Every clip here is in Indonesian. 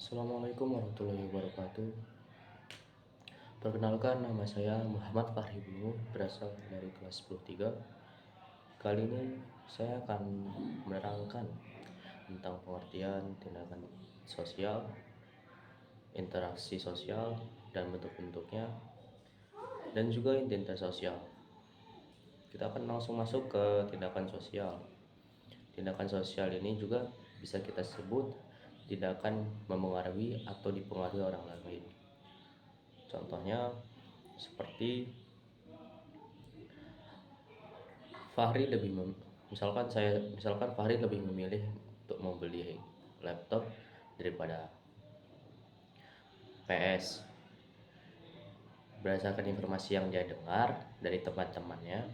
Assalamualaikum warahmatullahi wabarakatuh. Perkenalkan, nama saya Muhammad Fahri Bunu, berasal dari kelas 103. Kali ini saya akan menerangkan tentang pengertian tindakan sosial, interaksi sosial, dan bentuk-bentuknya, dan juga identitas sosial. Kita akan langsung masuk ke tindakan sosial. Tindakan sosial ini juga bisa kita sebut tindakan memengaruhi atau dipengaruhi orang lain. Contohnya seperti misalkan Fahri lebih memilih untuk membeli laptop daripada PS. Berdasarkan informasi yang dia dengar dari teman-temannya,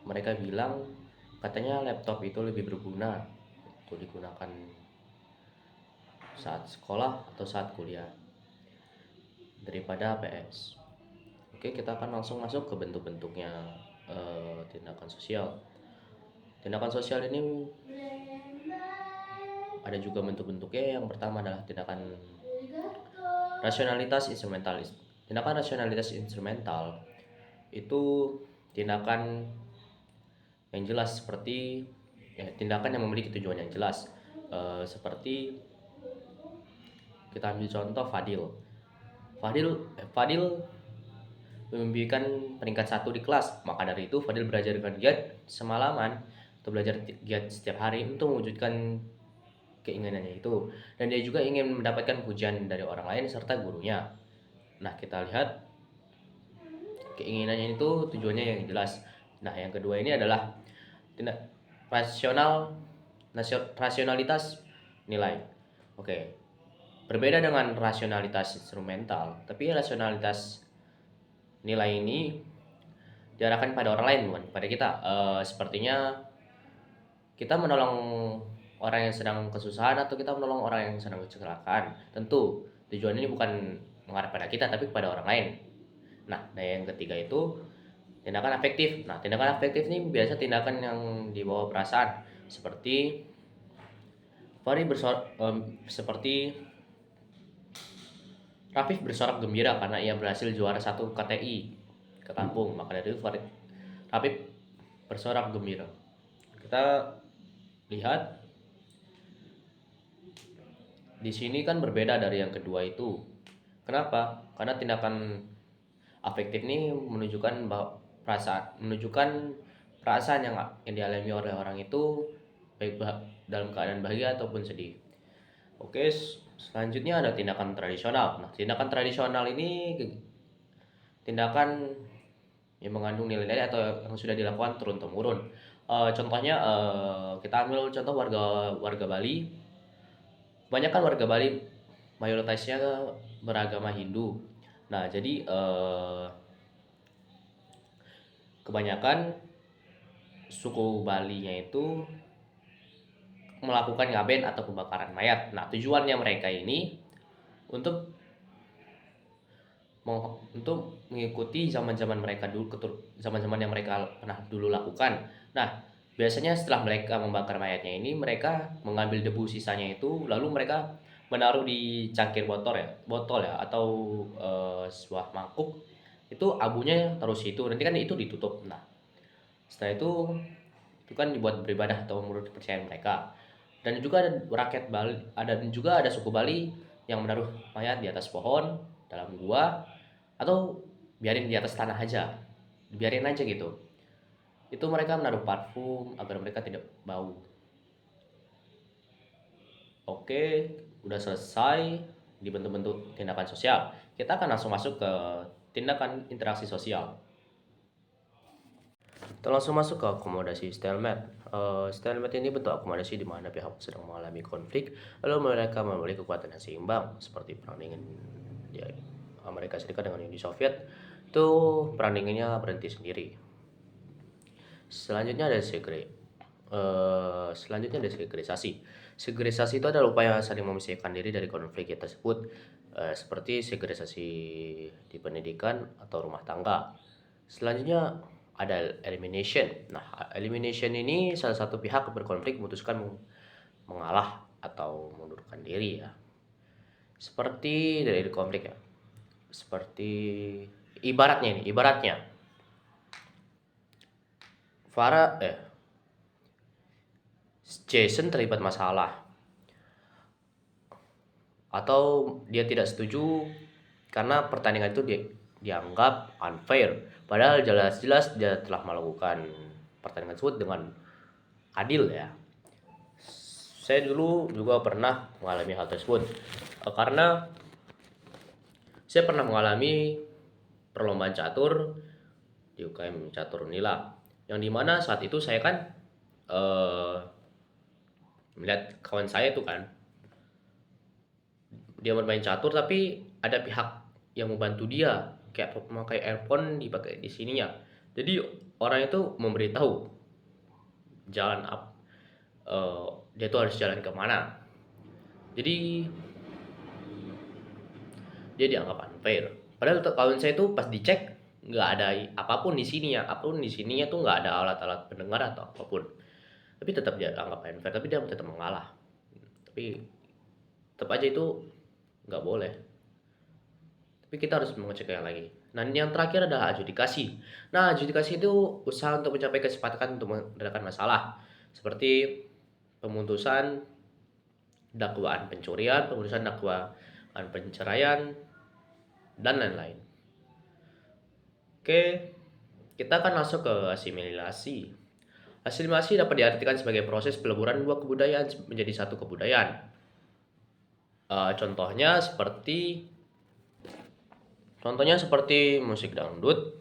mereka bilang katanya laptop itu lebih berguna untuk digunakan saat sekolah atau saat kuliah daripada PS. Oke, kita akan langsung masuk ke bentuk-bentuknya tindakan sosial. Tindakan sosial ini ada juga bentuk-bentuknya. Yang pertama adalah tindakan rasionalitas instrumentalis. Tindakan rasionalitas instrumental itu tindakan yang jelas seperti tindakan yang memiliki tujuan yang jelas. Seperti kita ambil contoh Fadil memimpikan peringkat 1 di kelas. Maka dari itu Fadil belajar dengan giat semalaman atau belajar giat setiap hari untuk mewujudkan keinginannya itu, dan dia juga ingin mendapatkan pujian dari orang lain serta gurunya. Nah, kita lihat keinginannya itu tujuannya yang jelas. Nah, yang kedua ini adalah tindak rasionalitas nilai. Oke, berbeda dengan rasionalitas instrumental, tapi rasionalitas nilai ini diarahkan pada orang lain, bukan pada kita. Sepertinya kita menolong orang yang sedang kesusahan atau kita menolong orang yang sedang kecelakaan. Tentu tujuan ini bukan mengarah pada kita tapi kepada orang lain. Nah, yang ketiga itu tindakan afektif. Nah, tindakan afektif ini biasa tindakan yang dibawa perasaan, seperti seperti Rafif bersorak gembira karena ia berhasil juara 1 KTI ke kampung. Maka dari itu Rafif bersorak gembira. Kita lihat di sini kan berbeda dari yang kedua itu. Kenapa? Karena tindakan afektif ini menunjukkan perasaan yang dialami oleh orang itu, baik dalam keadaan bahagia ataupun sedih. Oke, selanjutnya ada tindakan tradisional. Nah, tindakan tradisional ini tindakan yang mengandung nilai-nilai atau yang sudah dilakukan turun-temurun. Contohnya kita ambil contoh warga Bali. Kebanyakan warga Bali mayoritasnya beragama Hindu. Nah, jadi kebanyakan suku Balinya itu melakukan ngaben atau pembakaran mayat. Nah, tujuannya mereka ini untuk mengikuti zaman-zaman mereka dulu, zaman-zaman yang mereka pernah dulu lakukan. Nah, biasanya setelah mereka membakar mayatnya ini, mereka mengambil debu sisanya itu, lalu mereka menaruh di cangkir botol ya, atau sebuah mangkuk. Itu abunya taruh situ, nanti kan itu ditutup. Nah, setelah itu kan dibuat beribadah atau menurut kepercayaan mereka. Dan juga ada rakyat Bali, ada suku Bali yang menaruh mayat di atas pohon, dalam gua, atau biarin di atas tanah aja, biarin aja gitu. Itu mereka menaruh parfum agar mereka tidak bau. Oke, udah selesai di bentuk-bentuk tindakan sosial. Kita akan langsung masuk ke tindakan interaksi sosial. Kita langsung masuk ke akomodasi stalemate. Stalemate ini bentuk akomodasi di mana pihak sedang mengalami konflik, lalu mereka memiliki kekuatan yang seimbang, seperti perang dingin di Amerika Serikat dengan Uni Soviet. Itu perang dinginnya berhenti sendiri. Selanjutnya ada segregasi. Segregasi itu adalah upaya saling memisahkan diri dari konflik tersebut, seperti segregasi di pendidikan atau rumah tangga. Selanjutnya ada elimination. Nah, elimination ini salah satu pihak berkonflik memutuskan mengalah atau mundurkan diri ya. Seperti dari konflik ya. Seperti ibaratnya Farah Jason terlibat masalah atau dia tidak setuju karena pertandingan itu dianggap unfair, padahal jelas-jelas dia telah melakukan pertandingan tersebut dengan adil ya. Saya dulu juga pernah mengalami hal tersebut karena saya pernah mengalami perlombaan catur di UKM Catur Unila, yang dimana saat itu saya kan melihat kawan saya itu kan dia bermain catur tapi ada pihak yang membantu dia kayak memakai earphone dipakai di sininya, jadi orang itu memberitahu jalan dia tuh harus jalan kemana, jadi dia dianggap unfair. Padahal kawan saya tuh pas dicek nggak ada apapun di sininya tuh nggak ada alat-alat pendengar atau apapun, tapi tetap dia anggap unfair, tapi dia tetap mengalah. Tapi tetap aja itu nggak boleh, tapi kita harus mengeceknya lagi. Nah, yang terakhir adalah adjudikasi. Nah, adjudikasi itu usaha untuk mencapai kesepakatan untuk meredakan masalah, seperti pemutusan dakwaan pencurian, pemutusan dakwaan penceraian, dan lain-lain. Oke, kita akan masuk ke asimilasi. Asimilasi dapat diartikan sebagai proses peleburan dua kebudayaan menjadi satu kebudayaan. Contohnya seperti musik dangdut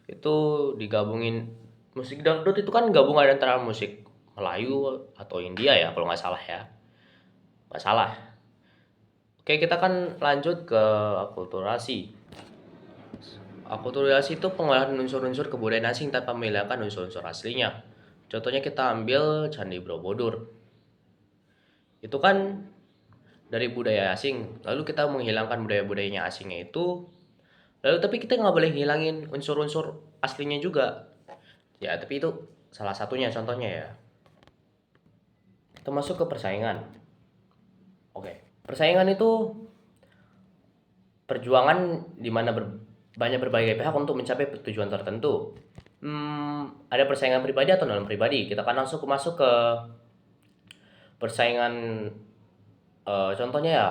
itu digabungin. Musik dangdut itu kan gabungan antara musik Melayu atau India ya kalau nggak salah ya. Nggak salah. Oke, kita akan lanjut ke akulturasi. Akulturasi itu pengolahan unsur-unsur kebudayaan asing tanpa menghilangkan unsur-unsur aslinya. Contohnya kita ambil Candi Borobudur. Itu kan dari budaya asing, lalu kita menghilangkan budaya-budayanya asingnya itu. Lalu tapi kita nggak boleh hilangin unsur-unsur aslinya juga. Ya, tapi itu salah satunya contohnya ya. Kita masuk ke persaingan. Oke, persaingan itu perjuangan di mana banyak berbagai pihak untuk mencapai tujuan tertentu. Ada persaingan pribadi atau non pribadi. Kita akan langsung masuk ke persaingan. Contohnya ya,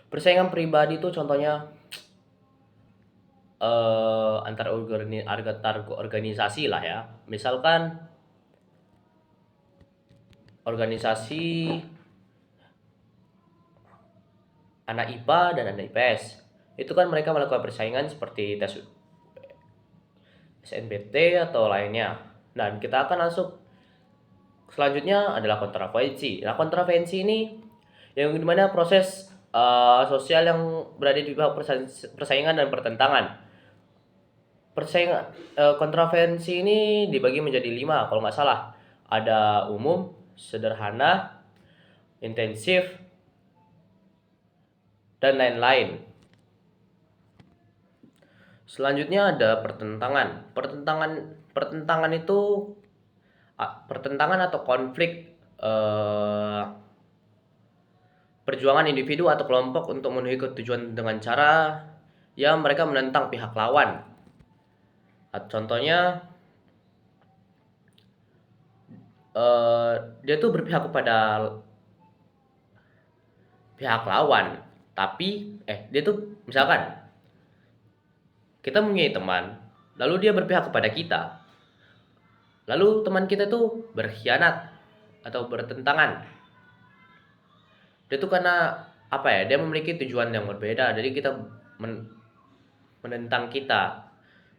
persaingan pribadi itu contohnya antar organisasi lah ya. Misalkan organisasi anak IPA dan anak IPS. Itu kan mereka melakukan persaingan seperti tes SNBT atau lainnya. Dan kita akan langsung selanjutnya adalah kontravensi. Nah, kontravensi ini yang dimana proses sosial yang berada di bawah persaingan dan pertentangan. Kontravensi ini dibagi menjadi 5 kalau nggak salah. Ada umum, sederhana, intensif, dan lain-lain. Selanjutnya ada pertentangan. Pertentangan itu pertentangan atau konflik perjuangan individu atau kelompok untuk memenuhi tujuan dengan cara yang mereka menentang pihak lawan. Contohnya dia tuh berpihak kepada pihak lawan, tapi dia tuh misalkan kita mempunyai teman, lalu dia berpihak kepada kita, lalu teman kita tuh berkhianat atau bertentangan. Dia tuh karena apa ya? Dia memiliki tujuan yang berbeda, jadi kita menentang kita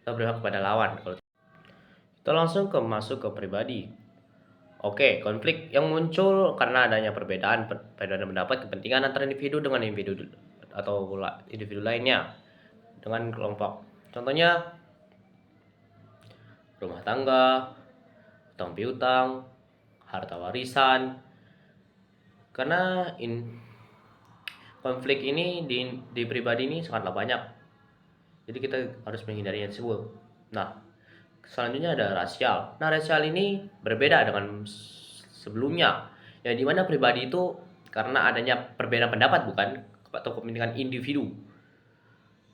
berpihak kepada lawan. Kita langsung masuk ke pribadi. Oke, konflik yang muncul karena adanya perbedaan pendapat, kepentingan antara individu dengan individu atau individu lainnya dengan kelompok. Contohnya rumah tangga, utang piutang, harta warisan. Karena konflik ini di pribadi ini sangatlah banyak. Jadi kita harus menghindarinya tersebut. Nah, selanjutnya ada rasial. Nah, rasial ini berbeda dengan sebelumnya. Ya di mana pribadi itu karena adanya perbedaan pendapat bukan atau kepentingan individu.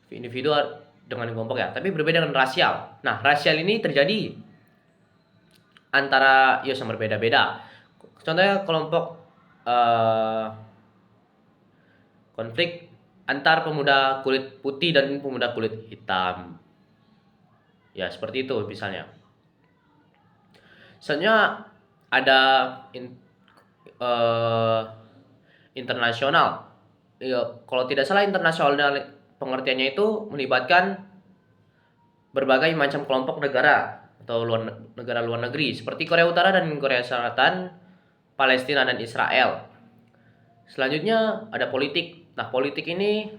Individu dengan kelompok ya, tapi berbeda dengan rasial. Nah, rasial ini terjadi antara yang berbeda-beda. Contohnya kelompok konflik antar pemuda kulit putih dan pemuda kulit hitam. Ya, seperti itu misalnya. Sebenarnya ada internasional. Ya, kalau tidak salah internasional pengertiannya itu melibatkan berbagai macam kelompok negara atau negara luar negeri seperti Korea Utara dan Korea Selatan, Palestina dan Israel. Selanjutnya ada politik. Nah, politik ini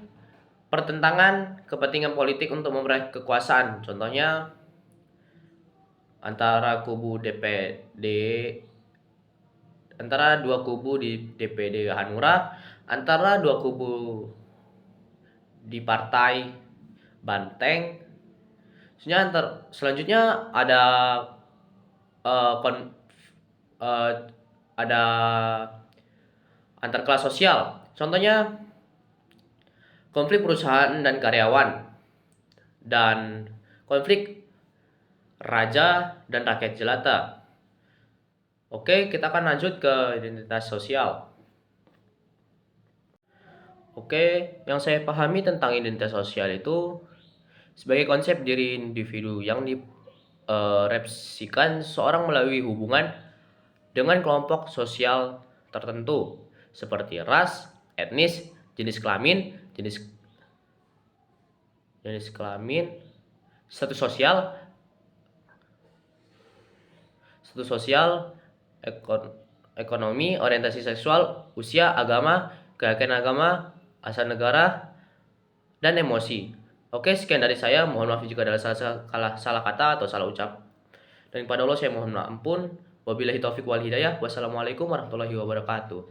pertentangan kepentingan politik untuk memperoleh kekuasaan. Contohnya antara dua kubu di DPD Hanura, antara dua kubu di partai Banteng. Selanjutnya ada ada antar kelas sosial. Contohnya konflik perusahaan dan karyawan dan konflik raja dan rakyat jelata. Oke, kita akan lanjut ke identitas sosial. Oke, yang saya pahami tentang identitas sosial itu sebagai konsep diri individu yang direfleksikan seorang melalui hubungan dengan kelompok sosial tertentu seperti ras, etnis, jenis kelamin, status sosial, ekonomi, orientasi seksual, usia, agama, keyakinan agama, asal negara, dan emosi. Oke, sekian dari saya. Mohon maaf jika ada salah kata atau salah ucap. Dan kepada Allah saya mohon ampun. Wabillahi taufiq wal hidayah. Wassalamualaikum warahmatullahi wabarakatuh.